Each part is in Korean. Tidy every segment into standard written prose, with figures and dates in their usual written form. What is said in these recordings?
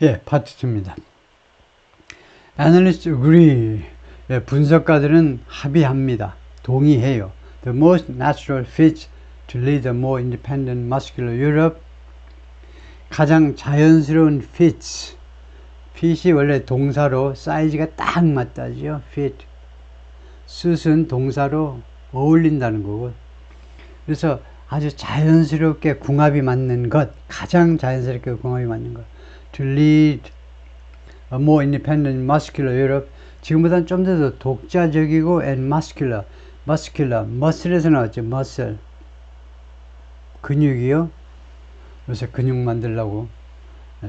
예, 파트 2입니다. Analysts agree. 예, 분석가들은 합의합니다. 동의해요. The most natural fit to lead a more independent muscular Europe. 가장 자연스러운 fit. fit이 원래 동사로 사이즈가 딱 맞다죠. fit. suit은 동사로 어울린다는 거고. 그래서 아주 자연스럽게 궁합이 맞는 것. 가장 자연스럽게 궁합이 맞는 것. To lead a more independent muscular Europe. 지금보다는 좀 더 독자적이고 and muscular. muscle에서 나왔죠. muscle. 근육이요. 요새 근육 만들려고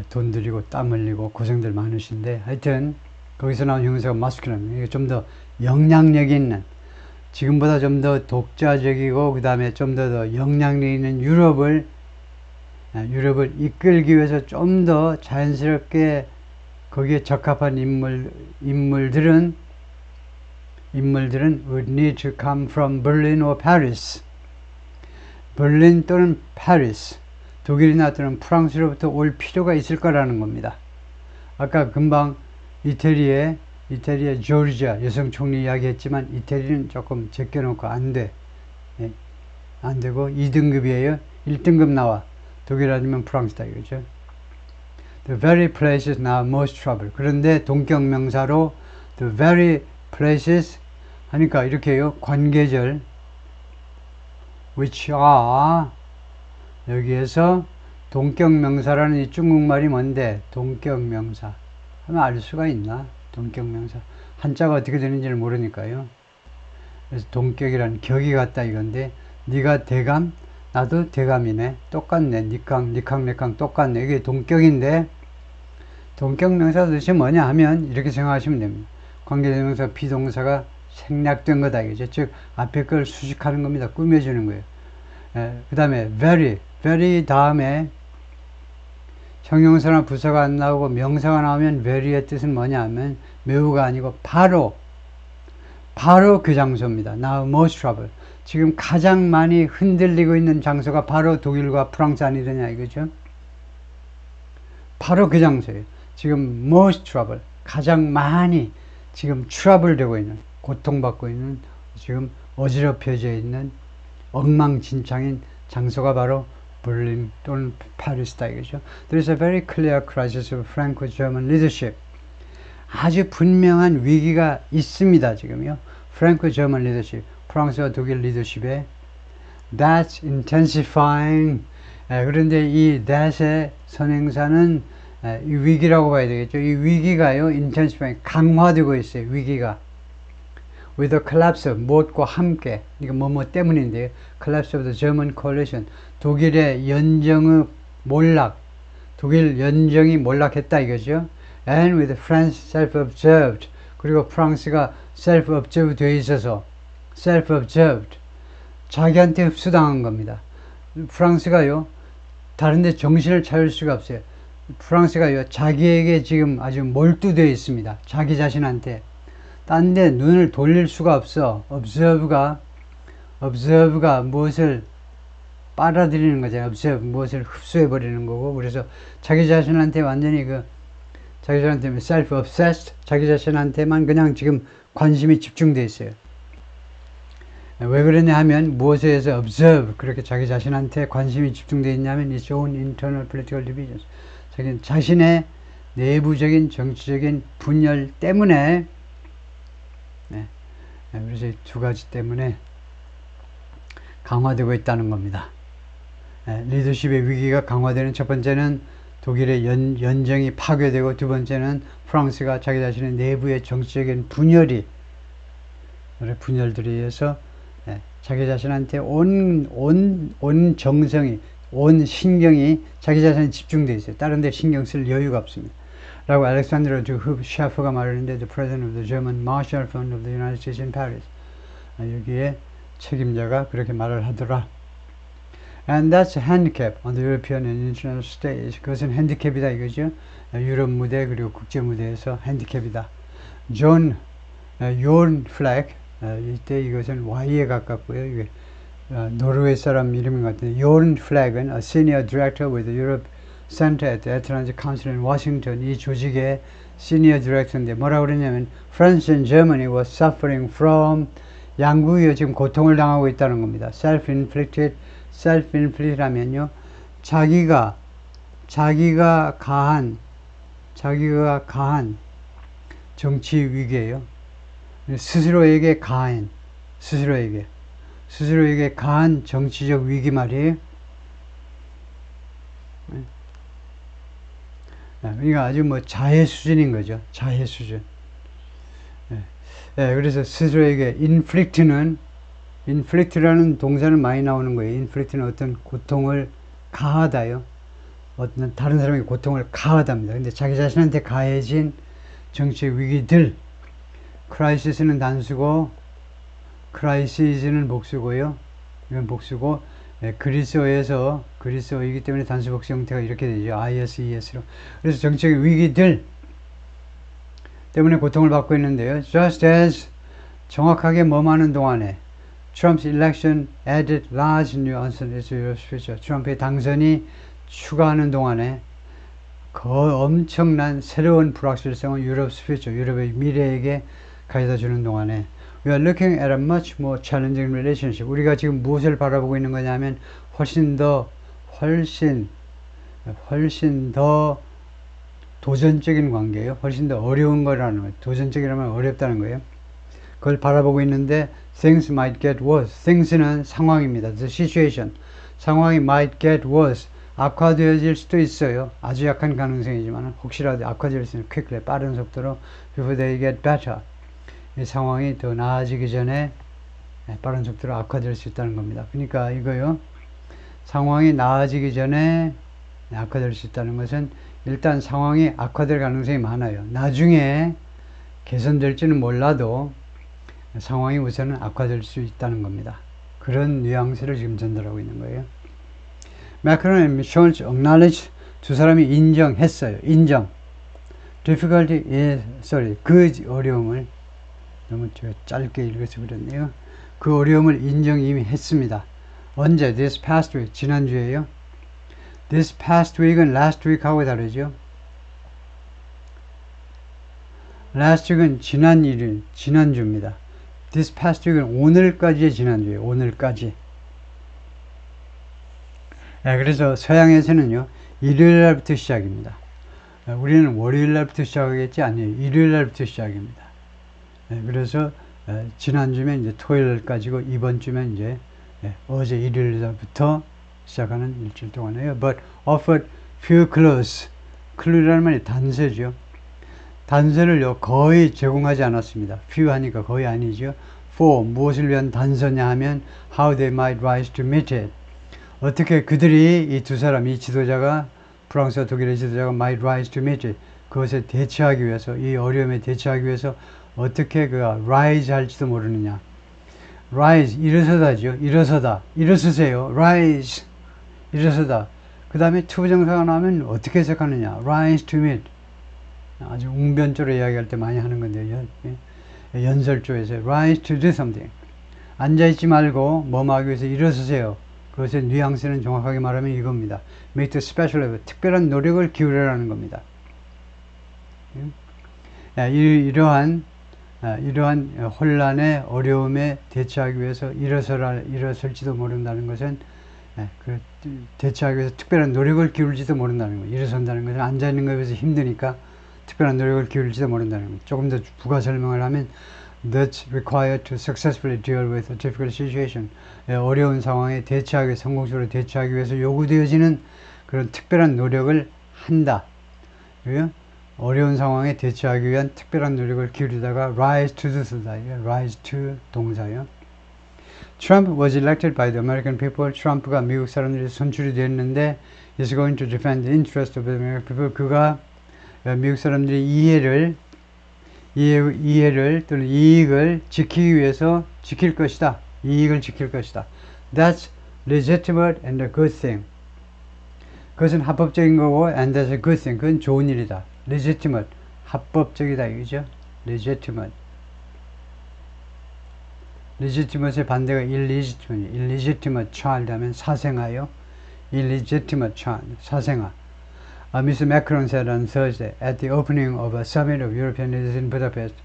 돈 들이고 땀 흘리고 고생들 많으신데 하여튼 거기서 나온 형용사가 muscular. 이게 좀 더 영향력 있는, 지금보다 좀 더 독자적이고 그 다음에 좀 더 영향력 있는 유럽을 이끌기 위해서 좀 더 자연스럽게 거기에 적합한 인물들은 would need to come from Berlin or Paris. berlin 또는 Paris, 독일이나 또는 프랑스로부터 올 필요가 있을 거라는 겁니다. 아까 금방 이태리의 조르지아 여성 총리 이야기했지만 이태리는 조금 제껴놓고 안 돼. 예, 안 되고 2등급이에요. 1등급 나와. 독일 아니면 프랑스다 이거죠. The very places now most trouble. 그런데 동격명사로 the very places 하니까 이렇게 해요. 관계절 which are, 여기에서 동격명사라는 이 중국말이 뭔데? 동격명사 하면 알 수가 있나? 동격명사 한자가 어떻게 되는지를 모르니까요. 그래서 동격이란 격이 같다 이건데, 네가 대감 나도 대감이네, 똑같네, 니캉 내캉 똑같네, 이게 동격인데, 동격명사 도대체 뭐냐 하면 이렇게 생각하시면 됩니다. 관계대명사 비동사가 생략된 거다 이거죠. 즉 앞에 걸 수식하는 겁니다. 꾸며주는 거예요. 그 다음에 very 다음에 형용사나 부사가 안 나오고 명사가 나오면 very의 뜻은 뭐냐 하면 매우가 아니고 바로 그 장소입니다. Now most trouble. 지금 가장 많이 흔들리고 있는 장소가 바로 독일과 프랑스 아니더냐 이거죠. 바로 그 장소예요. 지금 most trouble, 가장 많이 지금 trouble 되고 있는, 고통받고 있는, 지금 어지럽혀져 있는 엉망진창인 장소가 바로 berlin 또는 파리스다 이거죠. There is a very clear crisis of Franco-German leadership. 아주 분명한 위기가 있습니다 지금요. Franco-German leadership, 프랑스와 독일 리더십에 that's intensifying. 그런데 이 that의 선행사는 이 위기라고 봐야 되겠죠. 이 위기가요, intensifying, 강화되고 있어요. 위기가 with the collapse of, 무엇과 함께, 이거 뭐뭐 때문인데요. collapse of the German coalition, 독일의 연정의 몰락, 독일 연정이 몰락했다 이거죠. and with France self-observed, 그리고 프랑스가 self-observed 되어 있어서 self-observed, 자기한테 흡수당한 겁니다. 프랑스가요 다른 데 정신을 차릴 수가 없어요. 프랑스가요 자기에게 지금 아주 몰두되어 있습니다. 자기 자신한테 딴 데 눈을 돌릴 수가 없어. observe가 무엇을 빨아들이는 거잖아요. observe, 무엇을 흡수해 버리는 거고, 그래서 자기 자신한테 완전히 자기 자신한테 self-obsessed, 자기 자신한테만 그냥 지금 관심이 집중되어 있어요. 왜 그러냐 하면 무엇에 의해서 observe, 그렇게 자기 자신한테 관심이 집중되어 있냐면 its own internal political divisions, 자신의 내부적인 정치적인 분열 때문에, 그래서 이 두 가지 때문에 강화되고 있다는 겁니다. 리더십의 위기가 강화되는 첫 번째는 독일의 연정이 파괴되고, 두 번째는 프랑스가 자기 자신의 내부의 정치적인 분열들에 의해서 자기 자신한테 온 정성이, 온 신경이 자기 자신에 집중되어 있어요. 다른 데 신경 쓸 여유가 없습니다. 라고 알렉산드로 샤프가 말하는데, the president of the German Marshall Fund of the United States in Paris, 여기에 책임자가 그렇게 말을 하더라. And that's a handicap on the European and international stage. 그것은 핸디캡이다 이거죠. 유럽 무대 그리고 국제 무대에서 핸디캡이다. 존 플렉, 이때 이것은 Y에 가깝고요. 이게 노르웨이 사람 이름인 것 같은데, 요른 플렉은 a senior director with the Europe Center at the Atlantic Council in Washington, 이 조직의 시니어 디렉터인데 뭐라고 그러냐면 France and Germany was suffering from, 양국이 지금 고통을 당하고 있다는 겁니다. self-inflicted 하면요, 자기가 가한 정치 위기예요. 스스로에게 가한 정치적 위기 말이에요. 그러니까 아주 뭐 자해 수준인 거죠. 자해 수준. 그래서 스스로에게 inflict라는 동사는 많이 나오는 거예요. inflict는 어떤 고통을 가하다요. 어떤 다른 사람에게 고통을 가하답니다. 근데 자기 자신한테 가해진 정치적 위기들, crisis는 단수고 crisis는 복수고요. 이건 복수고, 그리스어이기 때문에 단수 복수 형태가 이렇게 되죠. ISES로. 그래서 정치적 위기들 때문에 고통을 받고 있는데요. Just as, 정확하게 뭐하는 동안에 Trump's election added large new uncertainties. 트럼프의 당선이 추가하는 동안에 엄청난 새로운 불확실성을 유럽의 미래에게 가져다 주는 동안에 We are looking at a much more challenging relationship. 우리가 지금 무엇을 바라보고 있는 거냐면 훨씬 더 도전적인 관계예요. 훨씬 더 어려운 거라는 거예요. 도전적이라면 어렵다는 거예요. 그걸 바라보고 있는데 things might get worse. things는 상황입니다. The situation. 상황이 might get worse. 악화되어질 수도 있어요. 아주 약한 가능성이지만 혹시라도 악화될 수 있는 quickly, 빠른 속도로 before they get better. 이 상황이 더 나아지기 전에 빠른 속도로 악화될 수 있다는 겁니다. 그러니까 이거요. 상황이 나아지기 전에 악화될 수 있다는 것은 일단 상황이 악화될 가능성이 많아요. 나중에 개선될지는 몰라도 상황이 우선은 악화될 수 있다는 겁니다. 그런 뉘앙스를 지금 전달하고 있는 거예요. Macron and Scholz acknowledge, 두 사람이 인정했어요. difficulty is, 그 어려움을, 너무 짧게 읽어서 그랬네요. 그 어려움을 인정 이미 했습니다. 언제? This past week, 지난주에요. This past week은 last week하고 다르죠. last week은 지난주입니다. This past week은 오늘까지의 지난주예요. 오늘까지. 그래서 서양에서는요, 일요일 날부터 시작입니다. 우리는 월요일 날부터 시작하겠지? 아니에요. 일요일 날부터 시작입니다. 그래서 지난주면 이제 토요일 날까지고 이번 주면 이제 어제 일요일 날부터 시작하는 일주일 동안에요. But offered few clues. clue라는 말이 단서죠. 단서를요 거의 제공하지 않았습니다. few 하니까 거의 아니죠. for, 무엇을 위한 단서냐 하면 how they might rise to meet it. 어떻게 그들이, 이 두 사람, 이 지도자가, 프랑스와 독일의 지도자가 might rise to meet it, 그것에 대처하기 위해서, 이 어려움에 대처하기 위해서 어떻게 그가 rise 할지도 모르느냐. rise, 일어서다죠. 일어서세요. rise, 일어서다. 그 다음에 투부정사가 나오면 어떻게 해석하느냐. rise to meet. 아주 웅변조로 이야기할 때 많이 하는 건데요. 연설조에서 rise to do something. 앉아있지 말고 뭐뭐 하기 위해서 일어서세요. 그것의 뉘앙스는 정확하게 말하면 이겁니다. make the special effort. 특별한 노력을 기울여라는 겁니다. 이러한 혼란의 어려움에 대처하기 위해서 일어설지도 모른다는 것은 대처하기 위해서 특별한 노력을 기울지도 모른다는 거예요. 일어선다는 것은 앉아있는 것에 비해서 힘드니까 특별한 노력을 기울지도 모른다는 거예요. 조금 더 부가 설명을 하면 that's required to successfully deal with a difficult situation. 어려운 상황에 성공적으로 대처하기 위해서 요구되어지는 그런 특별한 노력을 한다. 어려운 상황에 대처하기 위한 특별한 노력을 기울이다가 rise to do다. rise to 동사요. Trump was elected by the American people. 트럼프가 미국 사람들이 선출이 됐는데 is going to defend the interest of the American people. 그가 미국 사람들의 이해를 또는 이익을 지키기 위해서 지킬 것이다. 이익을 지킬 것이다. That's legitimate and a good thing. 그것은 합법적인 거고 and that's a good thing. 그건 좋은 일이다. legitimate, 합법적이다 이거죠. legitimate. legitimate의 반대가 illegitimate child 하면 사생아요. illegitimate child, 사생아. Mr. Macron said on Thursday at the opening of a summit of European leaders in Budapest.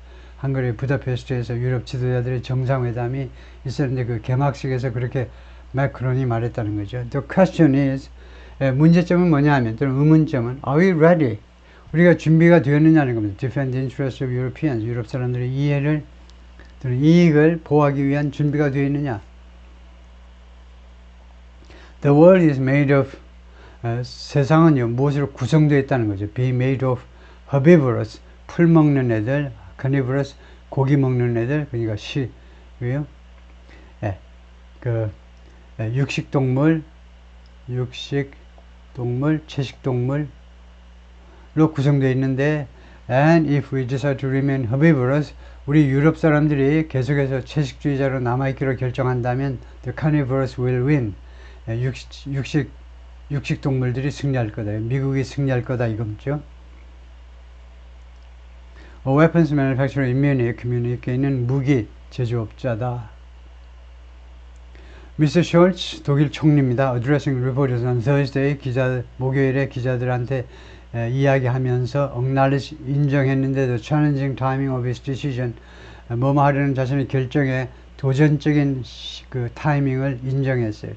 헝가리 부다페스트에서 유럽 지도자들의 정상회담이 있었는데 그 개막식에서 그렇게 마크론이 말했다는 거죠. The question is, 문제점은 뭐냐 하면, 또는 의문점은, are we ready? 우리가 준비가 되었느냐는 겁니다. Defend the interests of Europeans. 유럽 사람들의 이해를, 또는 이익을 보호하기 위한 준비가 되어 있느냐. The world is made of, 세상은요, 무엇으로 구성되어 있다는 거죠. Be made of herbivorous, 풀 먹는 애들, carnivorous, 고기 먹는 애들, 그러니까 왜요? 육식동물, 채식동물로 구성되어 있는데, and if we decide to remain herbivorous, 우리 유럽 사람들이 계속해서 채식주의자로 남아있기로 결정한다면, the carnivorous will win. 육식동물들이 승리할 거다. 미국이 승리할 거다 이거죠. A weapons manufacturer in Munich, 뮤니크에 있는 무기 제조업자다. Mr. Scholz, 독일 총리입니다. Addressing reporters on Thursday, 목요일에 기자들한테 이야기하면서 acknowledge, 인정했는데도 challenging timing of his decision, 뭐뭐 하려는 자신의 결정에 도전적인 그 타이밍을 인정했어요.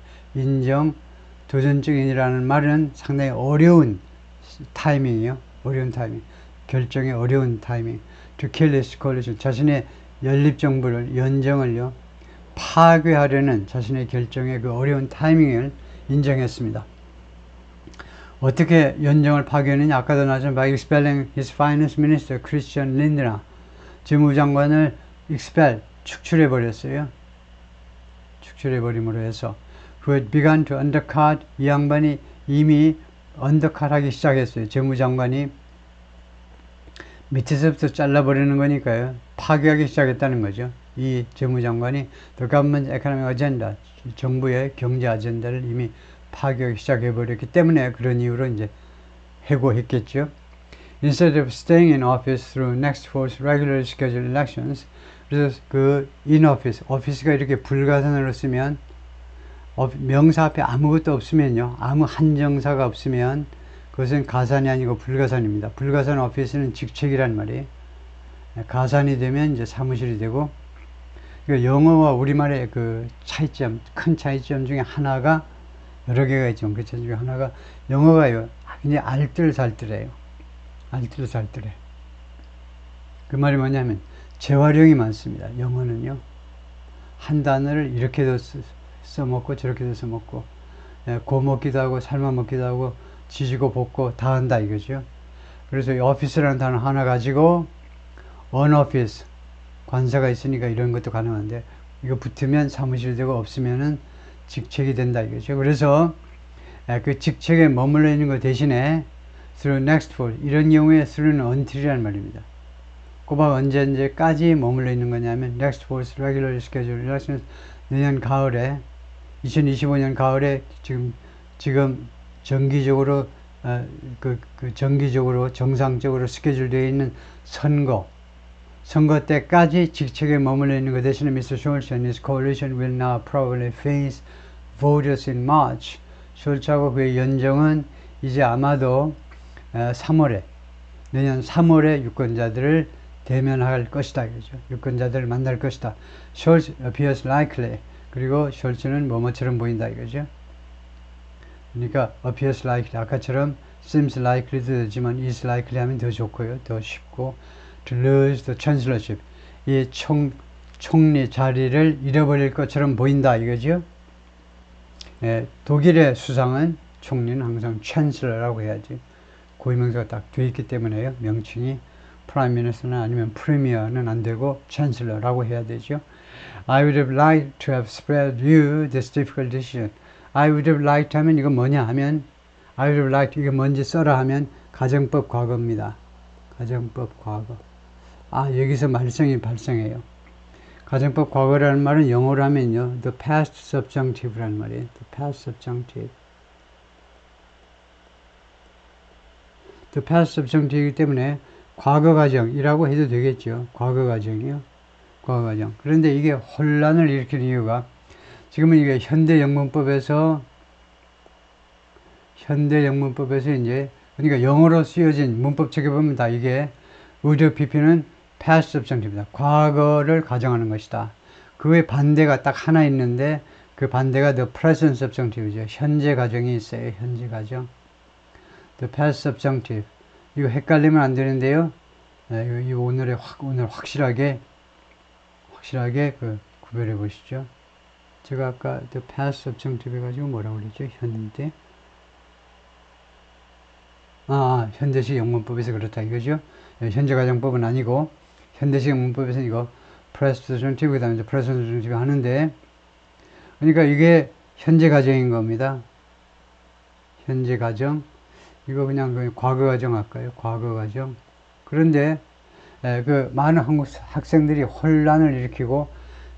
도전적인이라는 말은 상당히 어려운 타이밍이요. 어려운 타이밍. 결정의 어려운 타이밍. To kill his coalition. 자신의 연립정부를, 연정을요, 파괴하려는 자신의 결정의 그 어려운 타이밍을 인정했습니다. 어떻게 연정을 파괴했느냐? 아까도 나왔지만 by expelling his finance minister, Christian Lindner. 재무장관을 expel, 축출해버렸어요. 축출해버림으로 해서. who had begun to undercut, 이 양반이 이미 undercut 하기 시작했어요. 재무장관이 밑에서부터 잘라버리는 거니까요. 파괴하기 시작했다는 거죠. 이 재무장관이 the government economic agenda, 정부의 경제 아젠다를 이미 파괴하기 시작해버렸기 때문에 그런 이유로 이제 해고했겠죠. Instead of staying in office through next fall's regularly scheduled elections, 그래서 그 in office, 오피스가 이렇게 불가산으로 쓰면 명사 앞에 아무것도 없으면요, 아무 한정사가 없으면 그것은 가산이 아니고 불가산입니다. 불가산 오피스는 직책이란 말이에요. 가산이 되면 이제 사무실이 되고, 영어와 우리말의 그 차이점, 큰 차이점 중에 하나가 여러 개가 있죠. 그 중에 하나가 영어가요, 굉장히 알뜰살뜰해요. 알뜰살뜰해. 그 말이 뭐냐면 재활용이 많습니다. 영어는요, 한 단어를 이렇게도 써먹고 저렇게도 써먹고, 구워 먹기도 하고 삶아 먹기도 하고 지지고 볶고 다 한다 이거죠. 그래서 이 오피스라는 단어 하나 가지고 on office, 관사가 있으니까 이런 것도 가능한데, 이거 붙으면 사무실 되고 없으면은 직책이 된다 이거죠. 그래서 그 직책에 머물러 있는 것 대신에 through next fall, 이런 경우에 through는 until이라는 말입니다. 꼬박 언제까지 머물러 있는 거냐면 next fall's regular schedule elections, 내년 가을에 2025년 가을에 지금 정기적으로 정기적으로 정상적으로 스케줄되어 있는 선거 때까지 직책에 머물러 있는 것 대신에 Mr. Scholz and his coalition will now probably face voters in March. 숄츠하고 그의 연정은 이제 아마도 3월에, 내년 3월에 유권자들을 대면할 것이다 이거죠. 유권자들을 만날 것이다. Scholz appears likely. 그리고 숄츠는 뭐뭐처럼 보인다 이거죠. 그러니까 appears likely, 아까처럼 seems likely도 되지만 is likely 하면 더 좋고요. 더 쉽고, to lose the chancellorship, 이 총리 자리를 잃어버릴 것처럼 보인다 이거죠. 독일의 수상은, 총리는 항상 chancellor라고 해야지. 고유명사가 딱 돼 있기 때문에요. 명칭이 prime minister는 아니면 premier는 안 되고 chancellor라고 해야 되죠. I would have liked to have spared you this difficult decision. I would have liked 하면 이거 뭐냐 하면, I would have liked, 이거 뭔지 써라 하면 가정법 과거입니다. 가정법 과거. 여기서 말썽이 발생해요. 가정법 과거라는 말은 영어로 하면요, the past subjunctive라는 말이에요. the past subjunctive. the past subjunctive이기 때문에 과거 과정이라고 해도 되겠죠. 과거 과정이요. 과거 과정. 그런데 이게 혼란을 일으키는 이유가, 지금은 이게 현대 영문법에서 이제 그러니까 영어로 쓰여진 문법 책에 보면 다 이게 would have pp는 past subjunctive입니다. 과거를 가정하는 것이다. 그 외 반대가 딱 하나 있는데 그 반대가 the present subjunctive죠. 현재 가정이 있어요. 현재 가정. the past subjunctive. 이거 헷갈리면 안 되는데요. 이 오늘 확실하게 그 구별해 보시죠. 제가 아까 the past subjunctive 해가지고 뭐라고 그랬죠? 현재. 현대식 영문법에서 그렇다 이거죠. 현재 가정법은 아니고 현대식 영문법에서는 이거 present subjunctive 그 다음에 present subjunctive 하는데, 그러니까 이게 현재 가정인 겁니다. 현재 가정. 이거 그냥 과거 가정 할까요? 과거 가정. 그런데 그 많은 한국 학생들이 혼란을 일으키고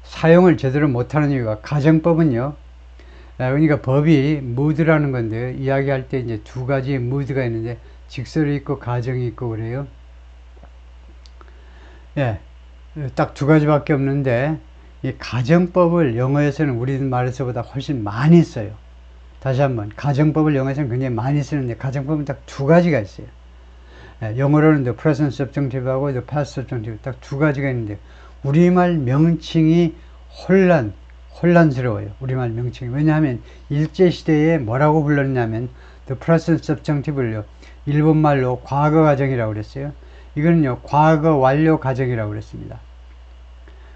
사용을 제대로 못하는 이유가, 가정법은요, 그러니까 법이 mood라는 건데요. 이야기할 때 이제 두 가지의 mood가 있는데 직설이 있고 가정이 있고 그래요. 딱 두 가지밖에 없는데 이 가정법을 영어에서는 우리말에서보다 훨씬 많이 써요. 다시 한번, 가정법을 영어에서는 굉장히 많이 쓰는데 가정법은 딱 두 가지가 있어요. 영어로는 the present subjunctive하고 the past subjunctive 딱 두 가지가 있는데 우리말 명칭이 혼란스러워요. 우리말 명칭이. 왜냐하면 일제시대에 뭐라고 불렀냐면 the present subjunctive를요, 일본말로 과거 가정이라고 그랬어요. 이거는요, 과거 완료 가정이라고 그랬습니다.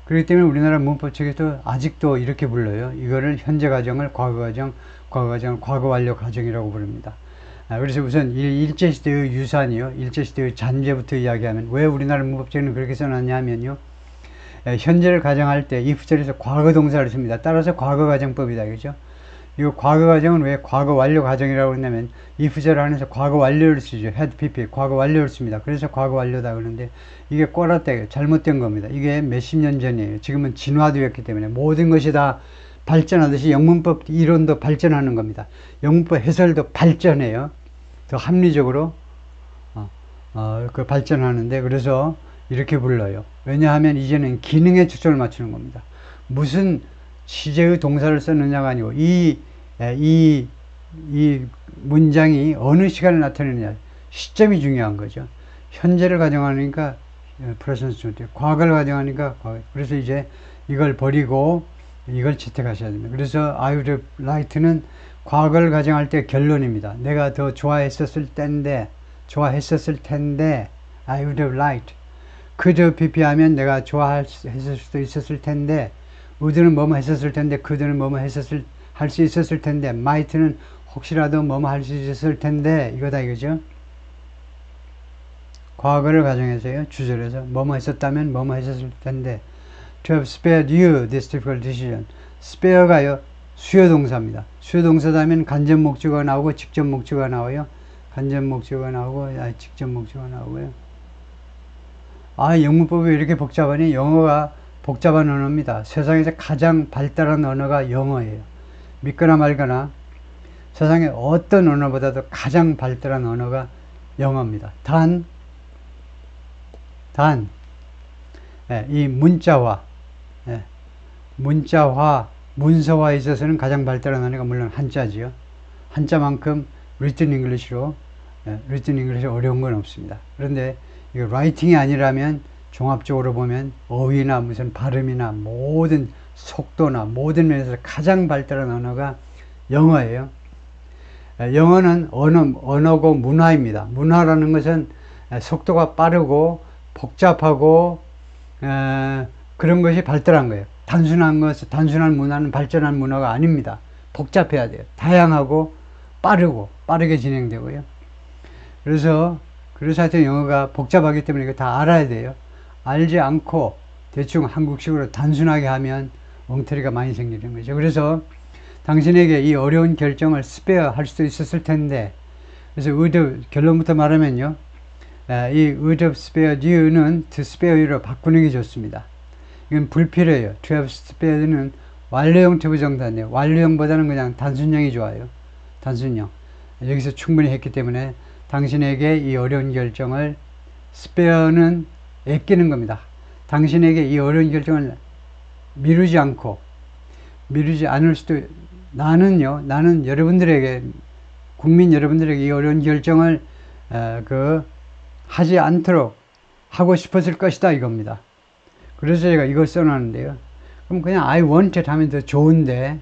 그렇기 때문에 우리나라 문법책에도 아직도 이렇게 불러요. 이거를 현재 가정을 과거 가정, 과거 가정을 과거 완료 가정이라고 부릅니다. 그래서 우선 일제시대의 유산이요, 일제시대의 잔재부터 이야기하면, 왜 우리나라 문법책에는 그렇게 써놨냐면요, 현재를 가정할 때 if절에서 과거 동사를 씁니다. 따라서 과거 가정법이다, 그죠? 이 과거 가정은 왜 과거 완료 가정이라고 했냐면 if절 안에서 과거 완료를 쓰죠. had pp 과거 완료를 씁니다. 그래서 과거 완료다 그러는데 이게 꼬라떼 잘못된 겁니다. 이게 몇십 년 전이에요. 지금은 진화되었기 때문에 모든 것이 다 발전하듯이 영문법 이론도 발전하는 겁니다. 영문법 해설도 발전해요. 더 합리적으로 그 발전하는데, 그래서 이렇게 불러요. 왜냐하면 이제는 기능에 초점을 맞추는 겁니다. 무슨 시제의 동사를 썼느냐가 아니고 이 문장이 어느 시간에 나타내느냐, 시점이 중요한 거죠. 현재를 가정하니까 present subjunctive, 과거를 가정하니까 과거. 그래서 이제 이걸 버리고 이걸 채택하셔야 됩니다. 그래서 I would have liked는 과거를 가정할 때 결론입니다. 내가 더 좋아했었을 텐데 I would have liked. could have pp 하면 내가 좋아했을 수도 있었을 텐데, would는 뭐뭐 했었을 텐데, could는 뭐뭐 할 수 있었을 텐데, might는 혹시라도 뭐뭐 할 수 있었을 텐데, 이거다 이거죠. 과거를 가정해서요, 주절에서 뭐뭐 했었다면 뭐뭐 했었을 텐데. to have spared you this difficult decision. spare가요, 수요 동사입니다. 수요 동사다면 간접 목적어가 나오고 직접 목적어가 나와요. 간접 목적어가 나오고 직접 목적어가 나오고요. 영문법이 왜 이렇게 복잡하니? 영어가 복잡한 언어입니다. 세상에서 가장 발달한 언어가 영어예요. 믿거나 말거나 세상의 어떤 언어보다도 가장 발달한 언어가 영어입니다. 이 문서화에 있어서는 가장 발달한 언어가 물론 한자지요. 한자만큼 written English로 어려운 건 없습니다. 그런데 이거 writing이 아니라면 종합적으로 보면 어휘나 무슨 발음이나 모든 속도나 모든 면에서 가장 발달한 언어가 영어예요. 영어는 언어고 문화입니다. 문화라는 것은 속도가 빠르고 복잡하고 그런 것이 발달한 거예요. 단순한 문화는 발전한 문화가 아닙니다. 복잡해야 돼요. 다양하고 빠르게 진행되고요. 그래서 하여튼 영어가 복잡하기 때문에 이거 다 알아야 돼요. 알지 않고 대충 한국식으로 단순하게 하면 엉터리가 많이 생기는 거죠. 그래서 당신에게 이 어려운 결정을 spare 할 수도 있었을 텐데, 그래서 결론부터 말하면요, 이 would have spared you는 to spare you로 바꾸는 게 좋습니다. 이건 불필요해요. to have spared는 완료형 투부정사인데요, 완료형보다는 그냥 단순형이 좋아요. 단순형. 여기서 충분히 했기 때문에 당신에게 이 어려운 결정을, spare는 아끼는 겁니다. 당신에게 이 어려운 결정을 미루지 않을 수도, 나는 국민 여러분들에게 이 어려운 결정을 하지 않도록 하고 싶었을 것이다 이겁니다. 그래서 제가 이걸 써놨는데요. 그럼 그냥 I wanted 하면 더 좋은데,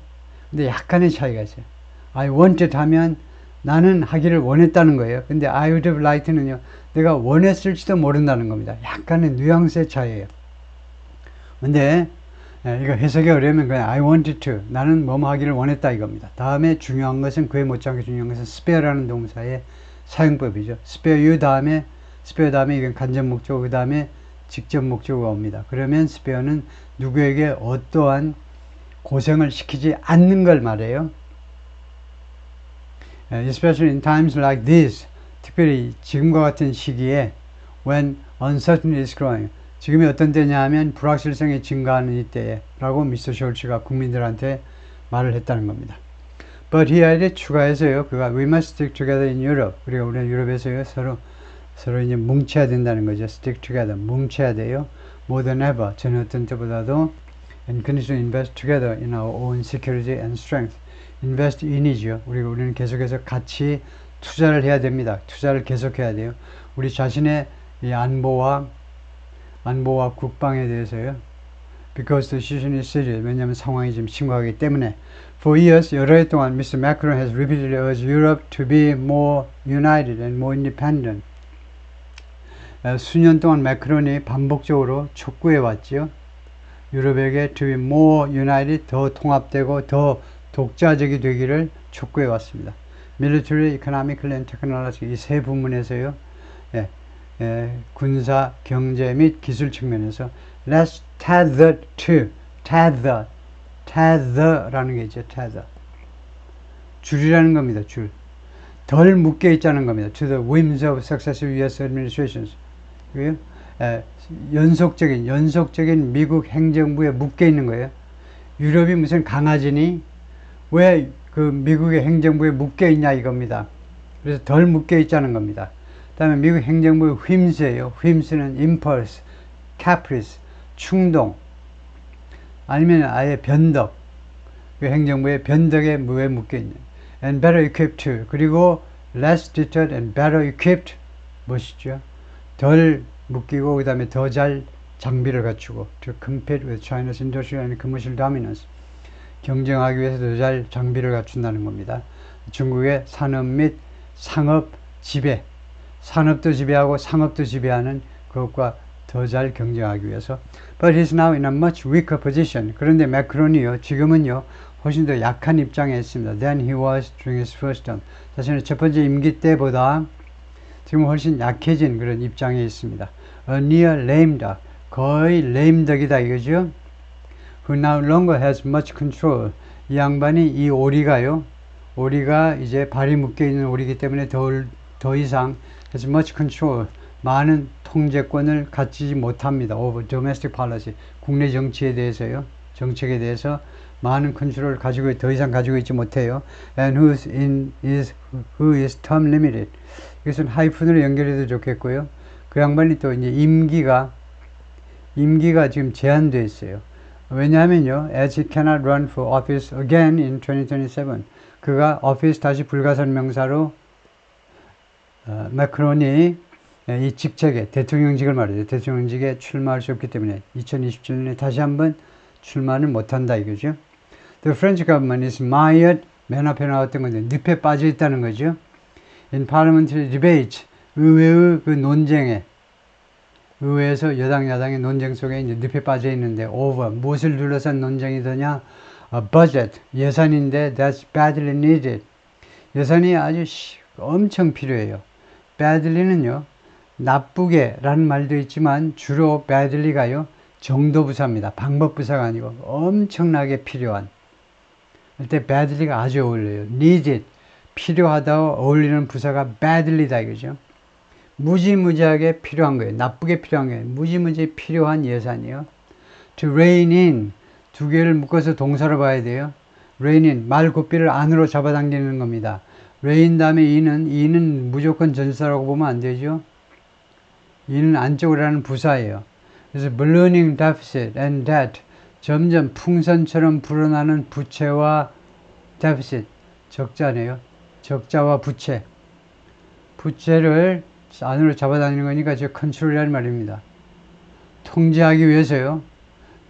근데 약간의 차이가 있어요. I wanted 하면 나는 하기를 원했다는 거예요. 근데 I would have liked는요, 내가 원했을지도 모른다는 겁니다. 약간의 뉘앙스의 차이예요. 근데 이거 해석이 어려우면 그냥 I wanted to, 나는 뭐뭐 하기를 원했다 이겁니다. 다음에 중요한 것은, 그에 못지않게 중요한 것은 spare라는 동사의 사용법이죠. spare 다음에 이건 간접 목적어, 그 다음에 직접 목적어가 옵니다. 그러면 spare는 누구에게 어떠한 고생을 시키지 않는 걸 말해요. Especially in times like this, 특별히 지금과 같은 시기에 when uncertainty is growing, 지금이 어떤 때냐 하면 불확실성이 증가하는 이때에 라고 미스터 숄츠가 국민들한테 말을 했다는 겁니다. But he added, 추가해서요, 그가 we must stick together in Europe, 우리가 유럽에서요 서로 이제 뭉쳐야 된다는 거죠. stick together, 뭉쳐야 돼요. more than ever, 전 어떤 때보다도, and continue to invest together in our own security and strength. invest in이죠. 우리는 계속해서 같이 투자를 해야 됩니다. 투자를 계속해야 돼요. 우리 자신의 이 안보와 국방에 대해서요. Because the situation is serious. 왜냐하면 상황이 좀 심각하기 때문에. For years, 여러 해 동안 Mr. Macron has repeatedly urged Europe to be more united and more independent. 수년 동안 매크론이 반복적으로 촉구해 왔지요. 유럽에게 to be more united, 더 통합되고 더 독자적이 되기를 촉구해 왔습니다. Military, Economical and Technology, 이 세 부문에서요. 군사, 경제 및 기술 측면에서 Let's tether to, tether라는 게 있죠. tether. 줄이라는 겁니다. 줄. 덜 묶여 있자는 겁니다. To the whims of successive US administrations. 연속적인 미국 행정부에 묶여 있는 거예요. 유럽이 무슨 강아지니 왜 그 미국의 행정부에 묶여 있냐 이겁니다. 그래서 덜 묶여 있자는 겁니다. 그 다음에 미국 행정부의 whims예요. whims는 impulse, caprice, 충동, 아니면 아예 변덕. 그 행정부의 변덕에 무에 묶여 있는. and better equipped to, 그리고 less deterred and better equipped, 멋있죠? 덜 묶이고 그 다음에 더 잘 장비를 갖추고 to compete with China's industrial and commercial dominance, 경쟁하기 위해서 더 잘 장비를 갖춘다는 겁니다. 중국의 산업 및 상업 지배, 산업도 지배하고 상업도 지배하는 그것과 더 잘 경쟁하기 위해서. But he's now in a much weaker position. 그런데 매크론이요, 지금은요 훨씬 더 약한 입장에 있습니다. Than he was during his first term. 자신의 첫 번째 임기 때보다 지금 훨씬 약해진 그런 입장에 있습니다. A near lame duck, 거의 lame duck이다 이거죠. Who no longer has much control. 이 양반이, 이 오리가 이제 발이 묶여 있는 오리이기 때문에 더 이상 has much control, 많은 통제권을 갖지 못합니다. over domestic policy, 국내 정치에 대해서요, 정책에 대해서 많은 컨트롤을 더 이상 가지고 있지 못해요. And who is term limited. 이것은 하이픈으로 연결해도 좋겠고요. 그 양반이 또 이제 임기가 지금 제한되어 있어요. 왜냐하면요, as he cannot run for office again in 2027. 그가 오피스 다시 불가산 명사로 매크론이 이 직책에, 대통령직을 말이죠. 대통령직에 출마할 수 없기 때문에 2027년에 다시 한번 출마는 못한다 이거죠. The French government is mired, 맨 앞에 나왔던 건데 늪에 빠져 있다는 거죠. In parliamentary debate, 의회의 그 논쟁에, 의회에서 여당 야당의 논쟁 속에 이제 늪에 빠져 있는데, over, 무엇을 둘러싼 논쟁이더냐? A budget, 예산인데 that's badly needed. 예산이 아주 엄청 필요해요. badly는요, 나쁘게 라는 말도 있지만 주로 badly가요, 정도부사입니다. 방법부사가 아니고 엄청나게 필요한. 이때 badly가 아주 어울려요. needed, 필요하다고 어울리는 부사가 badly다 이거죠. 무지무지하게 필요한 거예요. 나쁘게 필요한 거예요. 무지무지 필요한 예산이요. To rein in, 두 개를 묶어서 동사로 봐야 돼요. rein in, 말 고삐를 안으로 잡아당기는 겁니다. rein 다음에 in은 무조건 전사라고 보면 안 되죠. in은 안쪽으로 하는 부사예요. 그래서 ballooning deficit and debt, 점점 풍선처럼 불어나는 부채와 deficit, 적자네요. 적자와 부채. 부채를 안으로 잡아다니는 거니까 저 컨트롤이라는 말입니다. 통제하기 위해서요.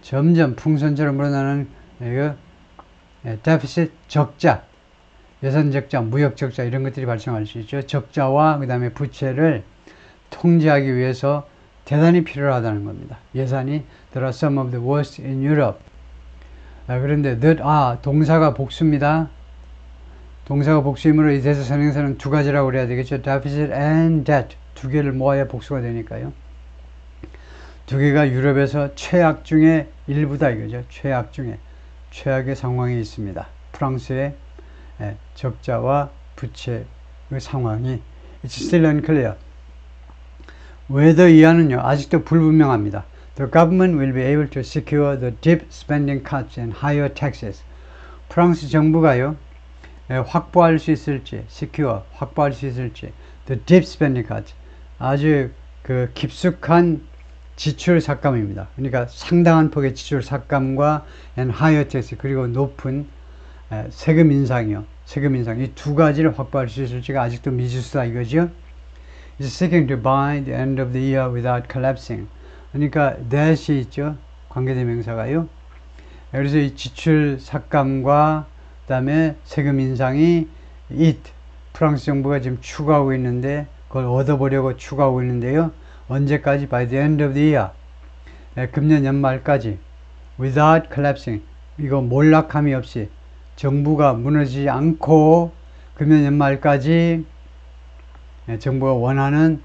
점점 풍선처럼 물어나는 데피시트 적자, 예산 적자, 무역 적자 이런 것들이 발생할 수 있죠. 적자와 그 다음에 부채를 통제하기 위해서 대단히 필요하다는 겁니다. 예산이 There are some of the worst in Europe. 그런데 동사가 복수입니다. 동사가 복수이므로 이 대사 선행사는 두 가지라고 그래야 되겠죠. Deficit and debt. 두 개를 모아야 복수가 되니까요. 두 개가 유럽에서 최악 중에 일부다 이거죠. 최악 중에 최악의 상황이 있습니다. 프랑스의 적자와 부채의 상황이 It's still unclear. whether 이하는요 아직도 불분명합니다. The government will be able to secure the deep spending cuts and higher taxes. 프랑스 정부가요 확보할 수 있을지, secure 확보할 수 있을지, the deep spending cuts 아주 그 깊숙한 지출 삭감입니다. 그러니까 상당한 폭의 지출 삭감과 and higher tax 그리고 높은 세금 인상이요. 세금 인상 이 두 가지를 확보할 수 있을지가 아직도 미지수다 이거죠. Is seeking to buy the end of the year without collapsing. 그러니까 that이 있죠. 관계대명사가요. 그래서 이 지출 삭감과 그다음에 세금 인상이 프랑스 정부가 지금 추구하고 있는데 그걸 얻어보려고 추구하고 있는데요. 언제까지? By the end of the year. 금년 연말까지. Without collapsing. 이거 몰락함이 없이 정부가 무너지지 않고 금년 연말까지 정부가 원하는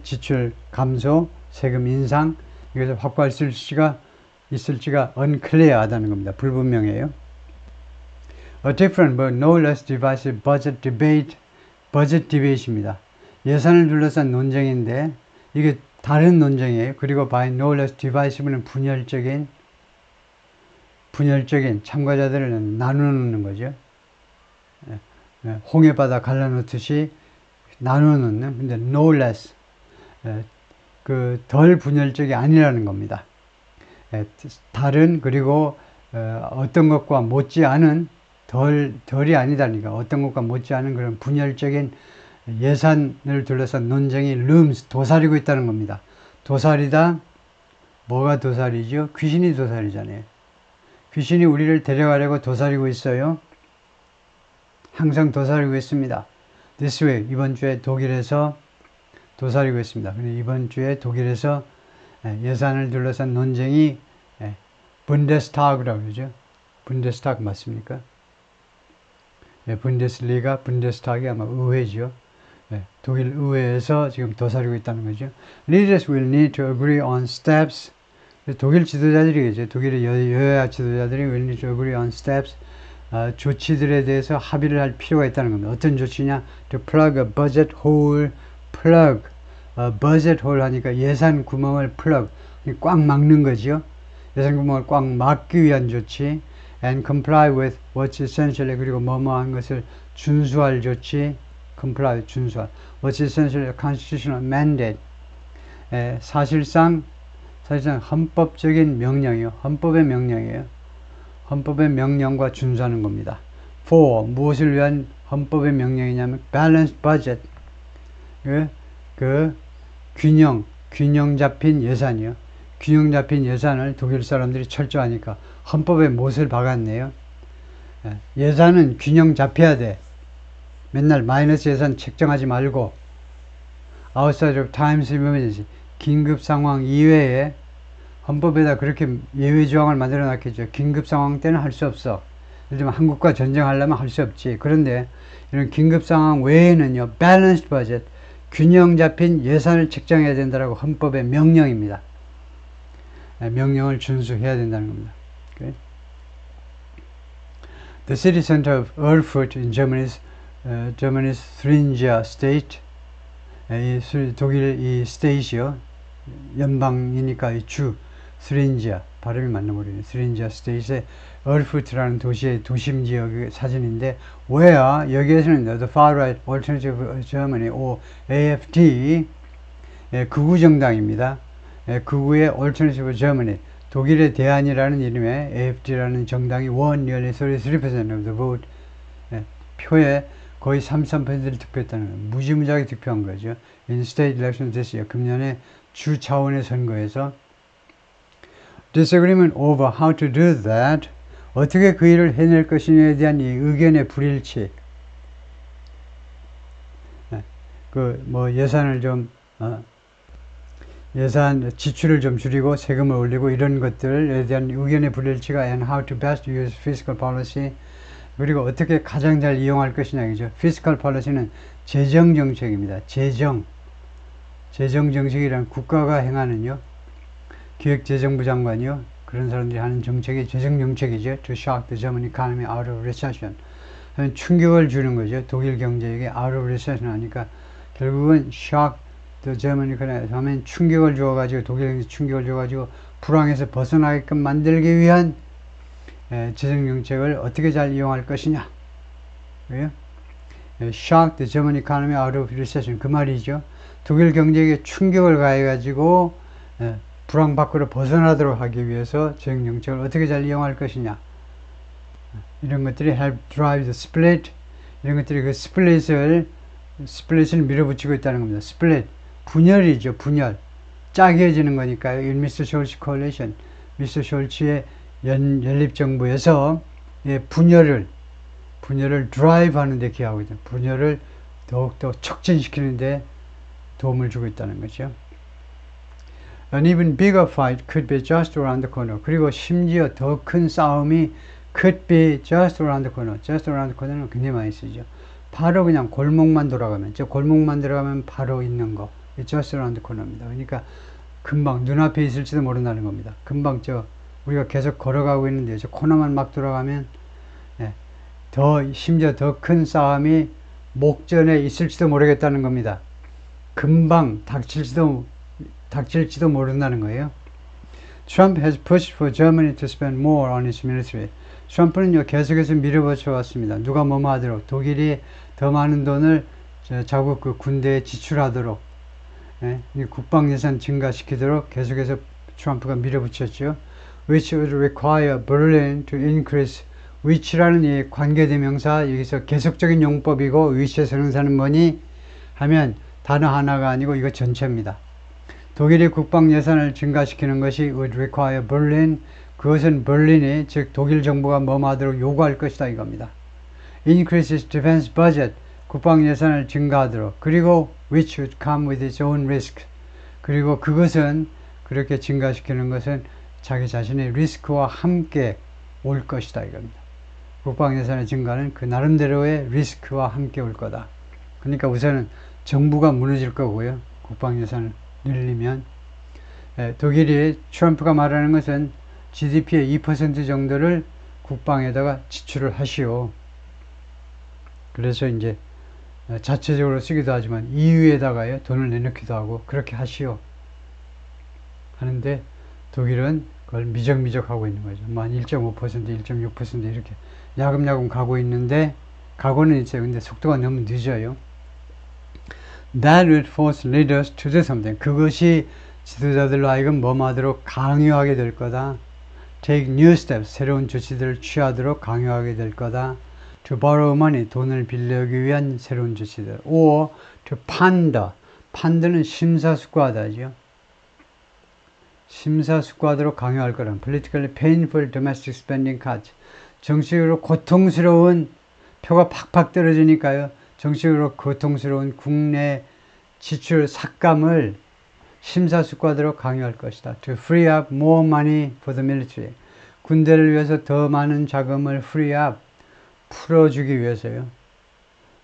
지출 감소, 세금 인상 이것을 확보할 수 있을지가 unclear하다는 겁니다. 불분명해요. A different but no less divisive budget debate입니다. 예산을 둘러싼 논쟁인데 이게 다른 논쟁이에요. 그리고 by no less divisive는 분열적인 참가자들을 나누는 거죠. 홍해바다 갈라놓듯이 나누는 근데 no less 그 덜 분열적이 아니라는 겁니다. 다른 그리고 어떤 것과 못지않은 덜이 아니다니까 어떤 것과 못지않은 그런 분열적인 예산을 둘러싼 논쟁이 looms 도사리고 있다는 겁니다. 도사리다 뭐가 도사리죠? 귀신이 도사리잖아요. 귀신이 우리를 데려가려고 도사리고 있어요. 항상 도사리고 있습니다. This week 이번 주에 독일에서 도사리고 있습니다. 근데 이번 주에 독일에서 예산을 둘러싼 논쟁이 분데스타그라고 그러죠. 분데스타그 맞습니까? 분데스리가, 분데스타그이 아마 의회죠. 독일 의회에서 지금 도사리고 있다는 거죠. Leaders will need to agree on steps. 독일 지도자들이겠죠. 독일의 여야 지도자들이 will need to agree on steps. 조치들에 대해서 합의를 할 필요가 있다는 겁니다. 어떤 조치냐? To plug a budget hole. plug. budget hole 하니까 예산 구멍을 plug. 꽉 막는 거죠. 예산 구멍을 꽉 막기 위한 조치. And comply with what's essentially 그리고 뭐뭐한 것을 준수할 조치. comply 준수할. What's essentially a constitutional mandate. 사실상 헌법적인 명령이요. 헌법의 명령이에요. 헌법의 명령과 준수하는 겁니다. For 무엇을 위한 헌법의 명령이냐면 balanced budget. 그 균형 잡힌 예산이요. 균형 잡힌 예산을 독일 사람들이 철저하니까 헌법에 못을 박았네요. 예산은 균형 잡혀야 돼. 맨날 마이너스 예산 책정하지 말고 outside of times of emergency 긴급 상황 이외에 헌법에다 그렇게 예외 조항을 만들어 놨겠죠. 긴급 상황 때는 할 수 없어. 예를 들면 한국과 전쟁하려면 할 수 없지. 그런데 이런 긴급 상황 외에는요. balanced budget 균형 잡힌 예산을 책정해야 된다라고 헌법의 명령입니다. 명령을 준수해야 된다는 겁니다. Okay? The city center of Erfurt in Germany's Thuringia state. 독일 이 state이요. 연방이니까 이 주 Thuringia 발음이 맞나 모르겠네요. Thuringia state의 Erfurt라는 도시의 도심 지역의 사진인데 where 여기에서는 the far right alternative Germany or AfD 극우 정당입니다. 극우의 Alternative Germany, 독일의 대안이라는 이름의 AfD라는 정당이 won nearly 33% of the vote. 표의 거의 33%를 득표했다는 거예요. 무지무지하게 득표한 거죠. In state elections this year. 금년에 주 차원의 선거에서 disagreement over how to do that. 어떻게 그 일을 해낼 것이냐에 대한 이 의견의 불일치. 예산을 좀, 예산 지출을 좀 줄이고 세금을 올리고 이런 것들에 대한 의견의 불일치가 and how to best use fiscal policy. 그리고 어떻게 가장 잘 이용할 것이냐, 이죠. fiscal policy는 재정 정책입니다. 재정 정책이란 국가가 행하는요, 기획재정부 장관이요, 그런 사람들이 하는 정책이 재정 정책이죠. To shock the German economy out of recession. 충격을 주는 거죠. 독일 경제에게 out of recession 하니까 결국은 shock the German economy 하면 충격을 주어가지고 독일 경제 충격을 줘가지고 불황에서 벗어나게끔 만들기 위한 재정 정책을 어떻게 잘 이용할 것이냐. 왜요? shock the German economy out of recession. 그 말이죠. 독일 경제에 충격을 가해가지고 불황 밖으로 벗어나도록 하기 위해서 재정 정책을 어떻게 잘 이용할 것이냐. 이런 것들이 help drive the split. 이런 것들이 그 스플릿을 밀어붙이고 있다는 겁니다. 스플릿. 분열이죠. 분열. 짜게해지는 거니까요. In Mr. Scholz coalition. 미스터 숄츠의 연립정부에서 분열을 드라이브 하는데 기여하고 있다. 분열을 더욱더 촉진시키는데 도움을 주고 있다는 거죠. An even bigger fight could be just around the corner. 그리고 심지어 더 큰 싸움이 could be just around the corner. just around the corner는 굉장히 많이 쓰죠. 바로 그냥 골목만 돌아가면, 골목만 들어가면 바로 있는 거. just around the corner입니다. 그러니까 금방 눈앞에 있을지도 모른다는 겁니다. 금방 우리가 계속 걸어가고 있는데 저 코너만 막 돌아가면 심지어 더 큰 싸움이 목전에 있을지도 모르겠다는 겁니다. 금방 닥칠지도 모른다는 거예요. Trump has pushed for Germany to spend more on its military. 트럼프는요 계속해서 밀어붙여 왔습니다. 누가 뭐뭐 하도록 독일이 더 많은 돈을 자국 그 군대에 지출하도록 국방 예산 증가시키도록 계속해서 트럼프가 밀어붙였죠. Which would require Berlin to increase. which라는 이 관계대명사 여기서 계속적인 용법이고 위치의 선행사는 뭐니 하면 단어 하나가 아니고 이거 전체입니다. 독일이 국방 예산을 증가시키는 것이 would require Berlin. 그것은 berlin이 즉 독일 정부가 뭐하도록 요구할 것이다 이겁니다. Increase its defense budget. 국방 예산을 증가하도록. 그리고 which would come with its own risk. 그리고 그것은 그렇게 증가시키는 것은 자기 자신의 리스크와 함께 올 것이다 이겁니다. 국방 예산의 증가는 그 나름대로의 리스크와 함께 올 거다. 그러니까 우선은 정부가 무너질 거고요. 국방 예산을 늘리면 독일이 트럼프가 말하는 것은 GDP의 2% 정도를 국방에다가 지출을 하시오. 그래서 이제 자체적으로 쓰기도 하지만 EU에다가요 돈을 내놓기도 하고 그렇게 하시오. 하는데 독일은 그걸 미적미적 하고 있는 거죠. 한 1.5%, 1.6% 이렇게 야금야금 가고 있는데 가고는 있어요. 근데 속도가 너무 늦어요. That would force leaders to do something. 그것이 지도자들로 하여금 뭐하도록 강요하게 될 거다. Take new steps. 새로운 조치들을 취하도록 강요하게 될 거다. To borrow money. 돈을 빌려기 위한 새로운 조치들. Or to ponder. pander는 심사숙고하다죠. 심사숙고하도록 강요할 거란 politically painful domestic spending cuts. 정치적으로 고통스러운 표가 팍팍 떨어지니까요. 정치적으로 고통스러운 국내 지출 삭감을 심사숙고하도록 강요할 것이다. To free up more money for the military. 군대를 위해서 더 많은 자금을 free up, 풀어주기 위해서요.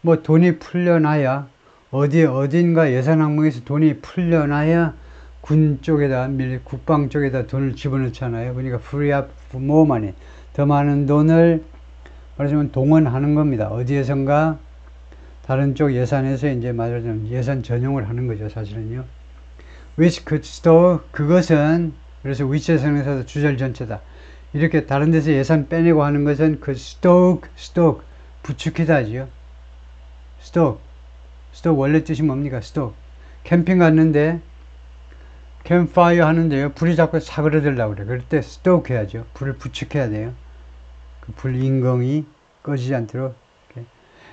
뭐 돈이 풀려나야 어딘가 예산 항목에서 돈이 풀려나야 군 쪽에다 국방 쪽에다 돈을 집어넣잖아요. 그러니까 free up more money. 더 많은 돈을 말하자면 동원하는 겁니다. 어디에선가 다른 쪽 예산에서 이제 말하자면 예산 전용을 하는 거죠. 사실은요. which could store. 그것은 그래서 which의 성명사도 주절 전체다. 이렇게 다른 데서 예산 빼내고 하는 것은 그 stoke 부추기다지요. stoke 원래 뜻이 뭡니까? stoke. 캠핑 갔는데 캠프파이어 하는데요. 불이 자꾸 사그러들려고 그래. 그럴 때 stoke 해야죠. 불을 부축해야 돼요. 그 불 인공이 꺼지지 않도록.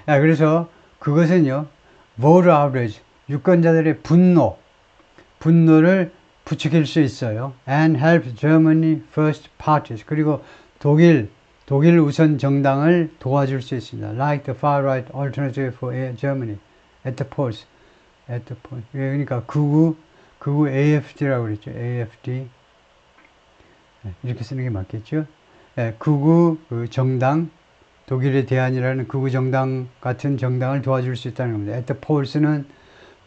그래서 그것은요, voter outrage, 유권자들의 분노를 부추길 수 있어요. And help Germany first parties. 그리고 독일 우선 정당을 도와줄 수 있습니다. Like the far right alternative for Germany at the polls. 그러니까 극우 AFD라고 그랬죠. AFD. 이렇게 쓰는 게 맞겠죠. 극우 그 정당, 독일의 대안이라는 극우 정당 같은 정당을 도와줄 수 있다는 겁니다. At the polls는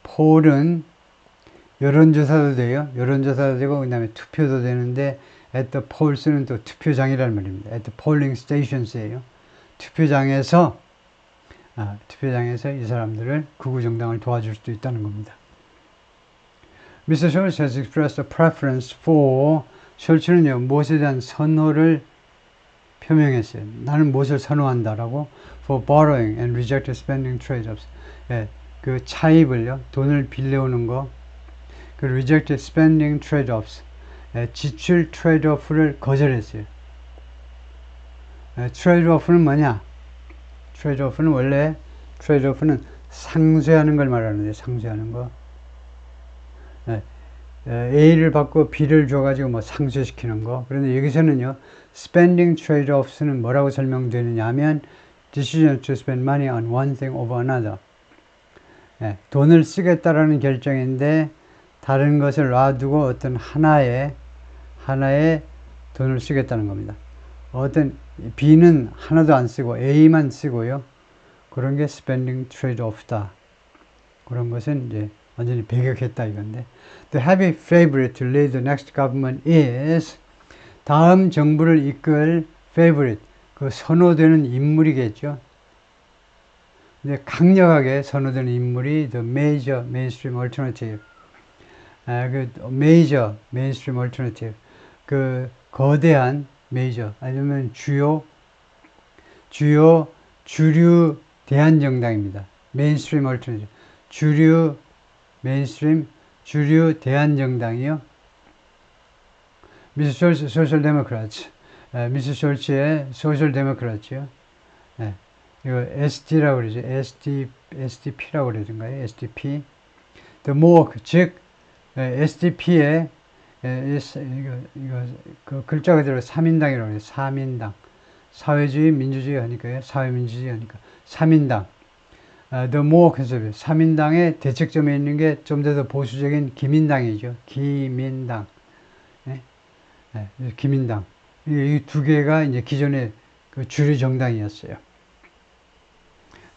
폴은 여론조사도 돼요. 여론조사도 되고 그다음에 투표도 되는데 at the polls는 또 투표장이라는 말입니다. at the polling stations예요. 투표장에서 이 사람들을 극우 정당을 도와줄 수도 있다는 겁니다. Mr. Scholz has expressed a preference for 숄츠는요, 무엇에 대한 선호를 표명했어요. 나는 무엇을 선호한다라고 for borrowing and rejected spending trade-offs. 그 차입을요, 돈을 빌려오는 거, 그 rejected spending trade-offs, 지출 트레이드오프를 거절했어요. 트레이드오프는 뭐냐? 트레이드오프는 상쇄하는 걸 말하는데, 상쇄하는 거. A를 받고 B를 줘가지고 뭐 상쇄시키는 거. 그런데 여기서는요, spending trade-offs는 뭐라고 설명되느냐 하면, decision to spend money on one thing over another. 돈을 쓰겠다라는 결정인데, 다른 것을 놔두고 어떤 하나에 돈을 쓰겠다는 겁니다. 어떤 B는 하나도 안 쓰고 A만 쓰고요. 그런 게 spending trade-off다. 그런 것은 이제 완전히 배격했다 이건데. The heavy favorite to lead the next government is 다음 정부를 이끌 favorite, 그 선호되는 인물이겠죠. 근데 강력하게 선호되는 인물이 the major mainstream alternative. 그 major mainstream alternative, 그 거대한 major 아니면 주류 대한정당입니다. mainstream alternative, 주류 대한정당이요. 미스 숄츠 소셜 데모크라츠, 미스 숄츠의 소셜 데모크라츠요. 이거 SD라고 그러죠. SDP라고 그러던가요? SDP. The more, 즉 SDP의 그 글자 그대로 3인당이라고 해요. 3인당. 사회주의, 민주주의 하니까요. 사회민주주의 하니까. 3인당. The more conservative. 3인당의 대척점에 있는 게 좀 더 보수적인 기민당이죠. 기민당. 기민당. 이 두 개가 이제 기존의 그 주류 정당이었어요.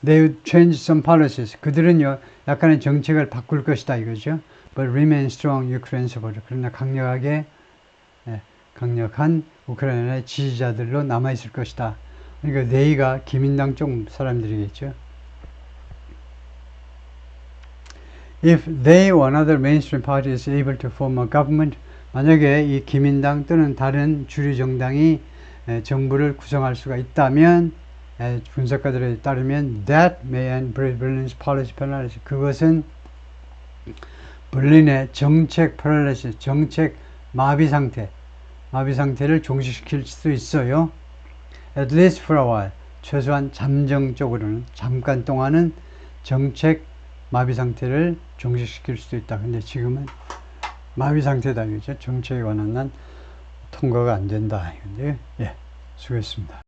They would change some policies. 그들은요, 약간의 정책을 바꿀 것이다 이거죠. But remain strong Ukraine supporter. 그러나 강력한 우크라이나의 지지자들로 남아있을 것이다. 그러니까 they가 기민당 쪽 사람들이겠죠. If they or another mainstream party is able to form a government, 만약에 이 기민당 또는 다른 주류 정당이 정부를 구성할 수가 있다면, 분석가들에 따르면 that may end Berlin's policy paralysis. 그것은 berlin의 정책 paralysis, 정책 마비 상태를 종식시킬 수도 있어요. At least for a while. 최소한 잠정적으로는 잠깐 동안은 정책 마비 상태를 종식시킬 수도 있다. 근데 지금은 마비 상태다 이거죠. 정책에 관한 한 통과가 안 된다. 이건데, 수고했습니다.